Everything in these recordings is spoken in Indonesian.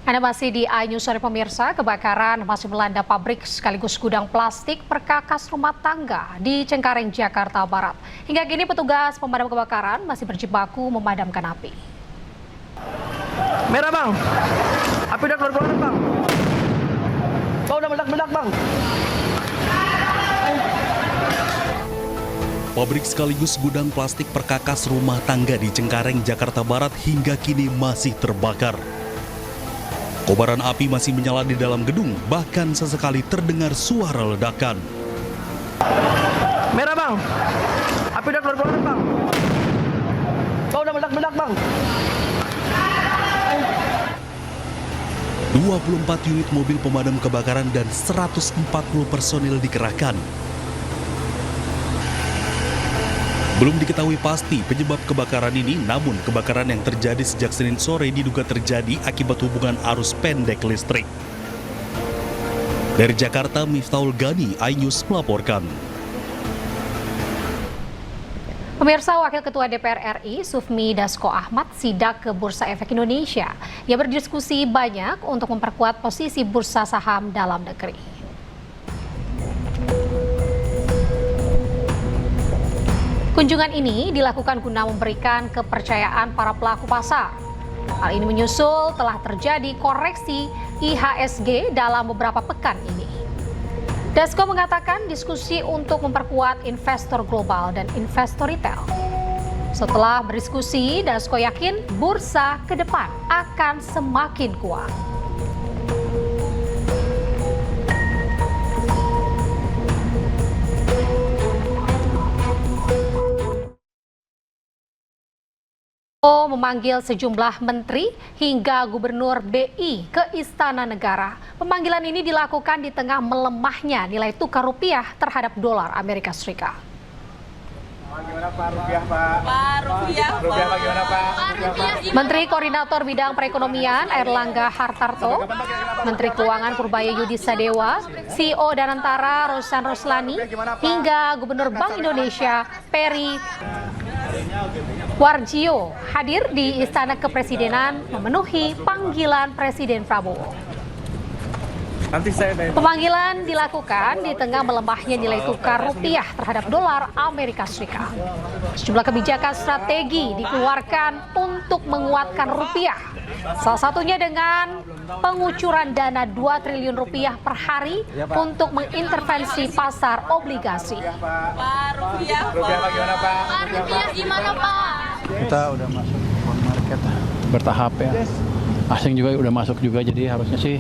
Anda masih di iNews Sore pemirsa, kebakaran masih melanda pabrik sekaligus gudang plastik perkakas rumah tangga di Cengkareng, Jakarta Barat. Hingga kini petugas pemadam kebakaran masih berjibaku memadamkan api. Merah bang, api udah keluar bang. Oh udah meledak bang. Pabrik sekaligus gudang plastik perkakas rumah tangga di Cengkareng, Jakarta Barat hingga kini masih terbakar. Kobaran api masih menyala di dalam gedung, bahkan sesekali terdengar suara ledakan. Merah bang, api udah keluar bang. Oh udah meledak bang. 24 unit mobil pemadam kebakaran dan 140 personil dikerahkan. Belum diketahui pasti penyebab kebakaran ini, namun kebakaran yang terjadi sejak Senin sore diduga terjadi akibat hubungan arus pendek listrik. Dari Jakarta, Miftahul Gani, iNews melaporkan. Pemirsa, Wakil Ketua DPR RI, Sufmi Dasko Ahmad, sidak ke Bursa Efek Indonesia. Ia berdiskusi banyak untuk memperkuat posisi bursa saham dalam negeri. Kunjungan ini dilakukan guna memberikan kepercayaan para pelaku pasar. Hal ini menyusul telah terjadi koreksi IHSG dalam beberapa pekan ini. Dasko mengatakan diskusi untuk memperkuat investor global dan investor retail. Setelah berdiskusi, Dasko yakin bursa ke depan akan semakin kuat. Memanggil sejumlah menteri hingga gubernur BI ke Istana Negara. Pemanggilan ini dilakukan di tengah melemahnya nilai tukar rupiah terhadap dolar Amerika Serikat. Gimana Pak rupiah Pak? Rupiah bagaimana Pak? Menteri Koordinator Bidang Perekonomian Airlangga Hartarto, Menteri Keuangan Purbaya Yudi Sadewa, CEO Danantara Rosan Roslani, hingga Gubernur Bank Indonesia Peri Warjio hadir di Istana Kepresidenan memenuhi panggilan Presiden Prabowo. Pemanggilan dilakukan di tengah melemahnya nilai tukar rupiah terhadap dolar Amerika Serikat. Sejumlah kebijakan strategi dikeluarkan untuk menguatkan rupiah. Salah satunya dengan pengucuran dana 2 triliun rupiah per hari untuk mengintervensi pasar obligasi. Rupiah bagaimana Pak? Rupiah gimana Pak? Kita udah masuk bond market bertahap ya. Asing juga udah masuk juga, jadi harusnya sih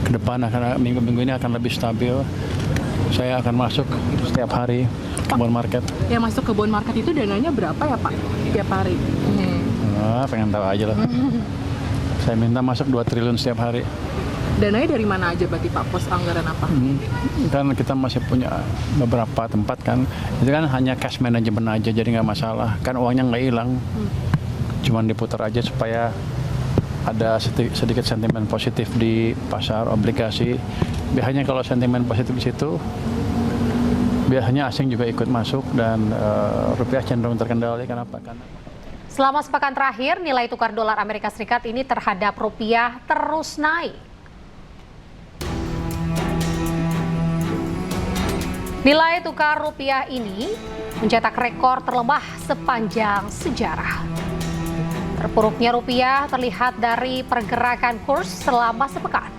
ke depan akan minggu-minggu ini akan lebih stabil. Saya akan masuk setiap hari ke bond market. Yang masuk ke bond market itu dananya berapa ya Pak? Tiap hari? Pengen tahu aja lah. Saya minta masuk 2 triliun setiap hari. Dananya dari mana aja berarti Pak? Pos anggaran apa? Kan kita masih punya beberapa tempat kan. Itu kan hanya cash management aja, jadi nggak masalah. Kan uangnya nggak hilang. Cuman diputar aja supaya ada sedikit sentimen positif di pasar obligasi. Biasanya kalau sentimen positif di situ, biasanya asing juga ikut masuk dan rupiah cenderung terkendali. Kenapa? Karena Selama sepekan terakhir, nilai tukar dolar Amerika Serikat ini terhadap rupiah terus naik. Nilai tukar rupiah ini mencetak rekor terlemah sepanjang sejarah. Terpuruknya rupiah terlihat dari pergerakan kurs selama sepekan.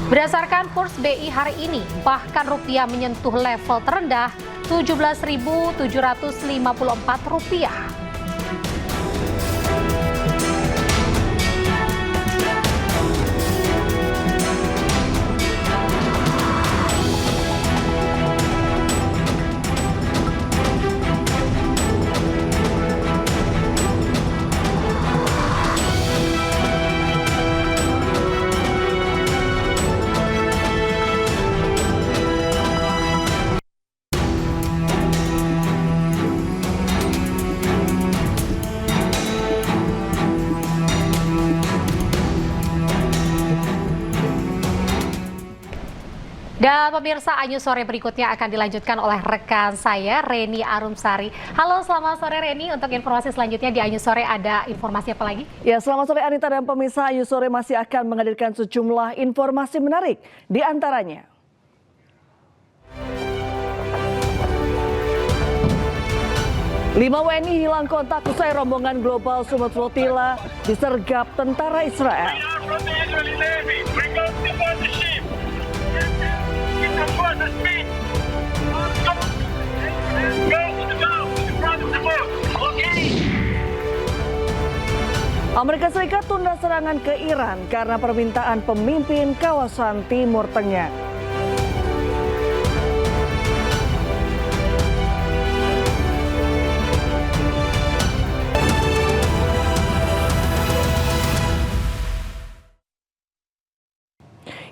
Berdasarkan kurs BI hari ini, bahkan rupiah menyentuh level terendah Rp17.754. Dan pemirsa, Anyu Sore berikutnya akan dilanjutkan oleh rekan saya, Reni Arumsari. Halo, selamat sore Reni. Untuk informasi selanjutnya di Anyu Sore ada informasi apa lagi? Ya, selamat sore Anita dan pemirsa. Anyu Sore masih akan menghadirkan sejumlah informasi menarik. Di antaranya, Lima WNI hilang kontak usai rombongan global Summit Flotilla disergap tentara Israel. Amerika Serikat tunda serangan ke Iran karena permintaan pemimpin kawasan Timur Tengah.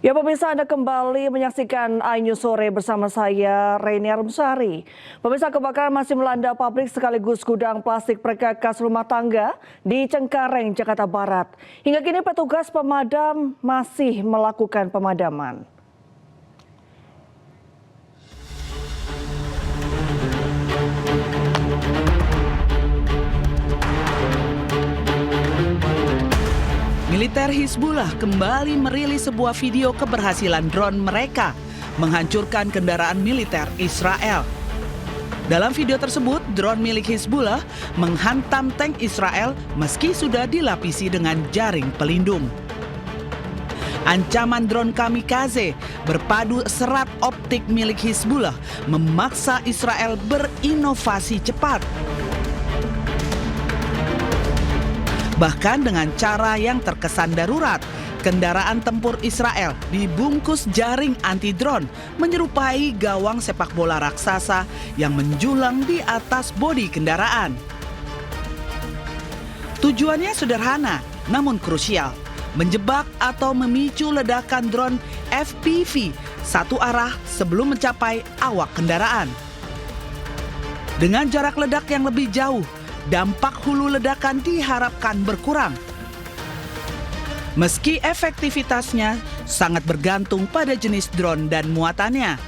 Ya pemirsa, Anda kembali menyaksikan Anyu Sore bersama saya, Reni Arumsari. Pemirsa, kebakaran masih melanda pabrik sekaligus gudang plastik perkakas rumah tangga di Cengkareng, Jakarta Barat. Hingga kini petugas pemadam masih melakukan pemadaman. Militer Hizbullah kembali merilis sebuah video keberhasilan drone mereka menghancurkan kendaraan militer Israel. Dalam video tersebut, drone milik Hizbullah menghantam tank Israel meski sudah dilapisi dengan jaring pelindung. Ancaman drone kamikaze berpadu serat optik milik Hizbullah memaksa Israel berinovasi cepat. Bahkan dengan cara yang terkesan darurat, kendaraan tempur Israel dibungkus jaring anti-drone menyerupai gawang sepak bola raksasa yang menjulang di atas bodi kendaraan. Tujuannya sederhana, namun krusial, menjebak atau memicu ledakan drone FPV satu arah sebelum mencapai awak kendaraan. Dengan jarak ledak yang lebih jauh, dampak hulu ledakan diharapkan berkurang. Meski efektivitasnya sangat bergantung pada jenis drone dan muatannya,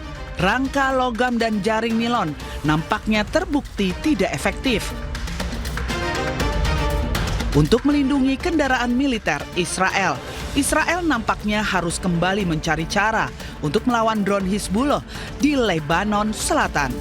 rangka logam dan jaring nilon nampaknya terbukti tidak efektif. Untuk melindungi kendaraan militer Israel, Israel nampaknya harus kembali mencari cara untuk melawan drone Hizbullah di Lebanon Selatan.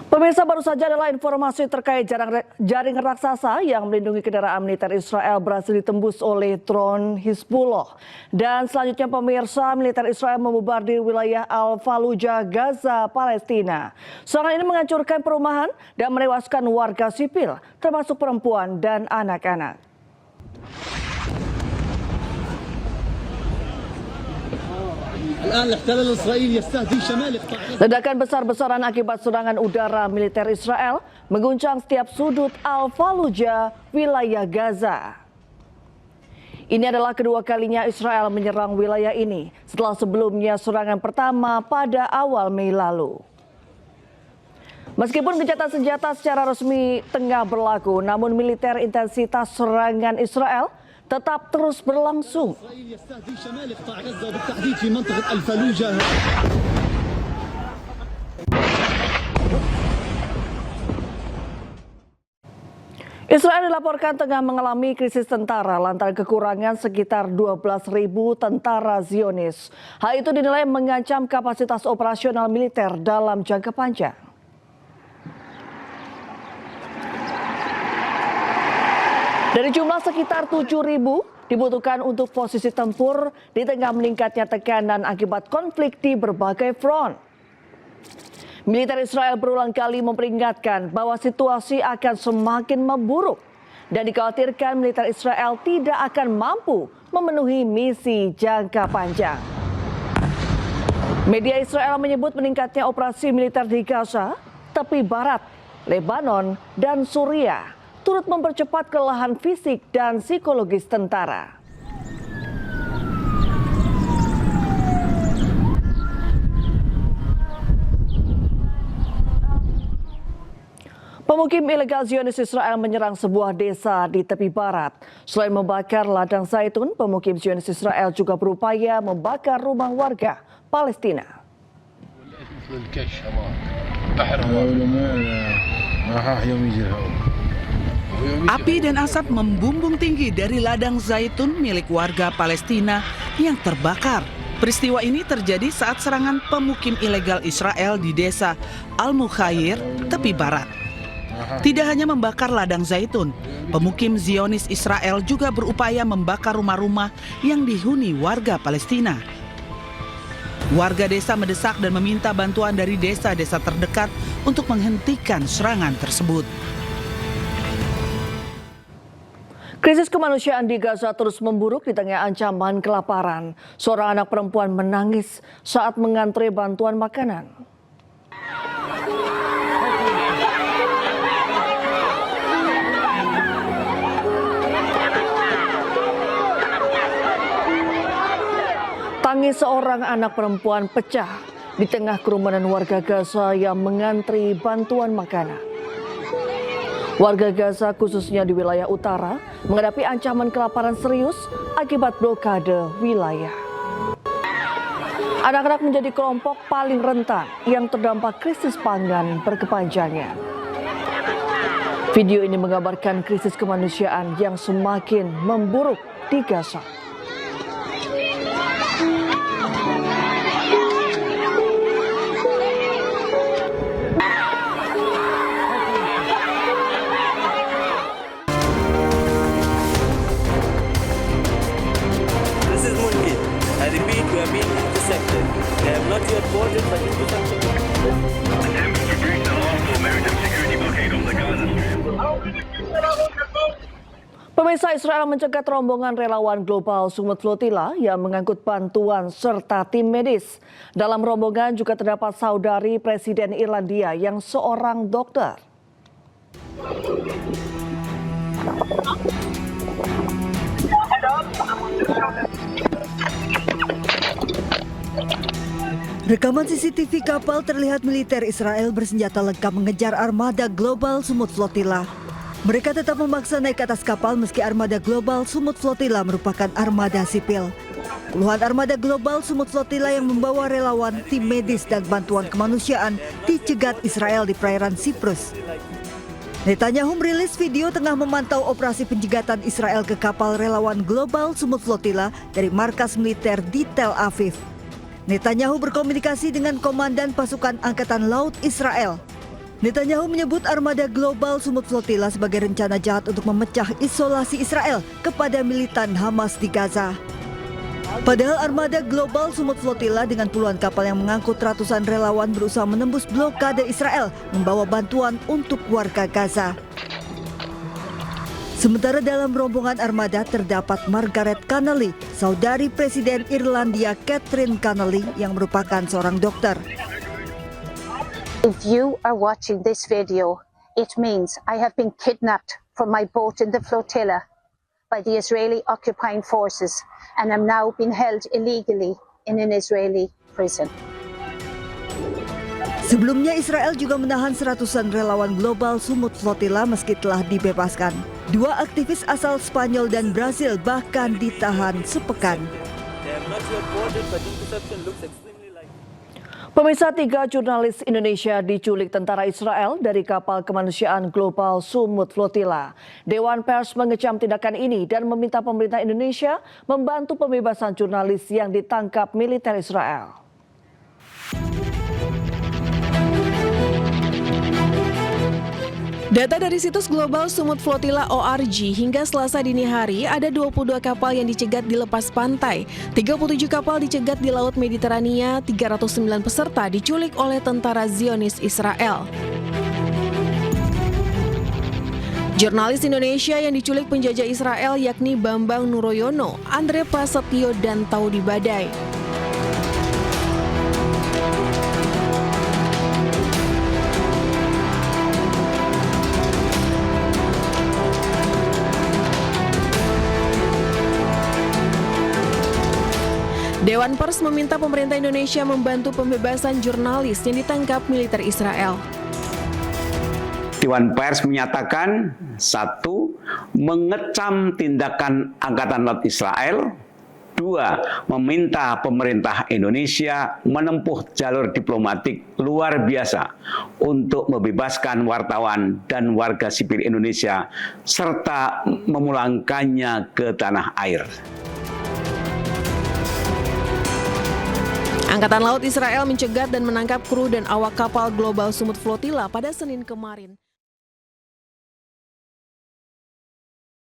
Pemirsa, baru saja adalah informasi terkait jaring raksasa yang melindungi kendaraan militer Israel berhasil ditembus oleh drone Hizbullah. Dan selanjutnya pemirsa, militer Israel membubardir wilayah Al-Fallujah, Gaza, Palestina. Serangan ini menghancurkan perumahan dan menewaskan warga sipil, termasuk perempuan dan anak-anak. Ledakan besar-besaran akibat serangan udara militer Israel mengguncang setiap sudut Al-Fallujah, wilayah Gaza. Ini adalah kedua kalinya Israel menyerang wilayah ini setelah sebelumnya serangan pertama pada awal Mei lalu. Meskipun gencatan senjata secara resmi tengah berlaku, namun militer intensitas serangan Israel tetap terus berlangsung. Israel dilaporkan tengah mengalami krisis tentara lantaran kekurangan sekitar 12.000 tentara Zionis. Hal itu dinilai mengancam kapasitas operasional militer dalam jangka panjang. Dari jumlah sekitar 7.000 dibutuhkan untuk posisi tempur di tengah meningkatnya tekanan akibat konflik di berbagai front. Militer Israel berulang kali memperingatkan bahwa situasi akan semakin memburuk dan dikhawatirkan militer Israel tidak akan mampu memenuhi misi jangka panjang. Media Israel menyebut meningkatnya operasi militer di Gaza, tepi barat, Lebanon, dan Suriah turut mempercepat kelelahan fisik dan psikologis tentara. Pemukim ilegal Zionis Israel menyerang sebuah desa di tepi barat. Selain membakar ladang zaitun, pemukim Zionis Israel juga berupaya membakar rumah warga Palestina. Api dan asap membumbung tinggi dari ladang zaitun milik warga Palestina yang terbakar. Peristiwa ini terjadi saat serangan pemukim ilegal Israel di desa Al-Mukhair, tepi barat. Tidak hanya membakar ladang zaitun, pemukim Zionis Israel juga berupaya membakar rumah-rumah yang dihuni warga Palestina. Warga desa mendesak dan meminta bantuan dari desa-desa terdekat untuk menghentikan serangan tersebut. Krisis kemanusiaan di Gaza terus memburuk di tengah ancaman kelaparan. Seorang anak perempuan menangis saat mengantre bantuan makanan. Tangis seorang anak perempuan pecah di tengah kerumunan warga Gaza yang mengantri bantuan makanan. Warga Gaza khususnya di wilayah utara menghadapi ancaman kelaparan serius akibat blokade wilayah. Anak-anak menjadi kelompok paling rentan yang terdampak krisis pangan berkepanjangan. Video ini menggambarkan krisis kemanusiaan yang semakin memburuk di Gaza. I repeat, we have been intercepted. They have not yet boarded, but intercepted. Attempts to breach the lawful maritime security blockade on the Gaza Strip. Pemirsa, Israel mencegat rombongan relawan global Sumut Flotilla yang mengangkut bantuan serta tim medis. Dalam rombongan juga terdapat saudari Presiden Irlandia yang seorang dokter. Rekaman CCTV kapal terlihat militer Israel bersenjata lengkap mengejar armada global Sumut Flotilla. Mereka tetap memaksa naik ke atas kapal meski armada global Sumut Flotilla merupakan armada sipil. Puluhan armada global Sumut Flotilla yang membawa relawan, tim medis dan bantuan kemanusiaan dicegat Israel di perairan Siprus. Netanyahu merilis video tengah memantau operasi penjegatan Israel ke kapal relawan global Sumut Flotilla dari markas militer di Tel Aviv. Netanyahu berkomunikasi dengan Komandan Pasukan Angkatan Laut Israel. Netanyahu menyebut armada global Sumut Flotilla sebagai rencana jahat untuk memecah isolasi Israel kepada militan Hamas di Gaza. Padahal armada global Sumut Flotilla dengan puluhan kapal yang mengangkut ratusan relawan berusaha menembus blokade Israel membawa bantuan untuk warga Gaza. Sementara dalam rombongan armada terdapat Margaret Connolly, saudari Presiden Irlandia Catherine Connolly yang merupakan seorang dokter. If you are watching this video, it means I have been kidnapped from my boat in the flotilla by the Israeli occupying forces and am now being held illegally in an Israeli prison. Sebelumnya Israel juga menahan seratusan relawan global Sumut Flotilla meski telah dibebaskan. Dua aktivis asal Spanyol dan Brasil bahkan ditahan sepekan. Pemirsa, 3 jurnalis Indonesia diculik tentara Israel dari kapal kemanusiaan global Sumut Flotilla. Dewan Pers mengecam tindakan ini dan meminta pemerintah Indonesia membantu pembebasan jurnalis yang ditangkap militer Israel. Data dari situs Global Sumut Flotilla ORG hingga Selasa dini hari ada 22 kapal yang dicegat di lepas pantai, 37 kapal dicegat di Laut Mediterania, 309 peserta diculik oleh tentara Zionis Israel. Jurnalis Indonesia yang diculik penjajah Israel yakni Bambang Nuroyono, Andre Prasetyo, dan Taudi Badai. Dewan Pers meminta pemerintah Indonesia membantu pembebasan jurnalis yang ditangkap militer Israel. Dewan Pers menyatakan, 1. Mengecam tindakan Angkatan Laut Israel. 2. Meminta pemerintah Indonesia menempuh jalur diplomatik luar biasa untuk membebaskan wartawan dan warga sipil Indonesia serta memulangkannya ke tanah air. Angkatan Laut Israel mencegat dan menangkap kru dan awak kapal Global Sumut Flotilla pada Senin kemarin.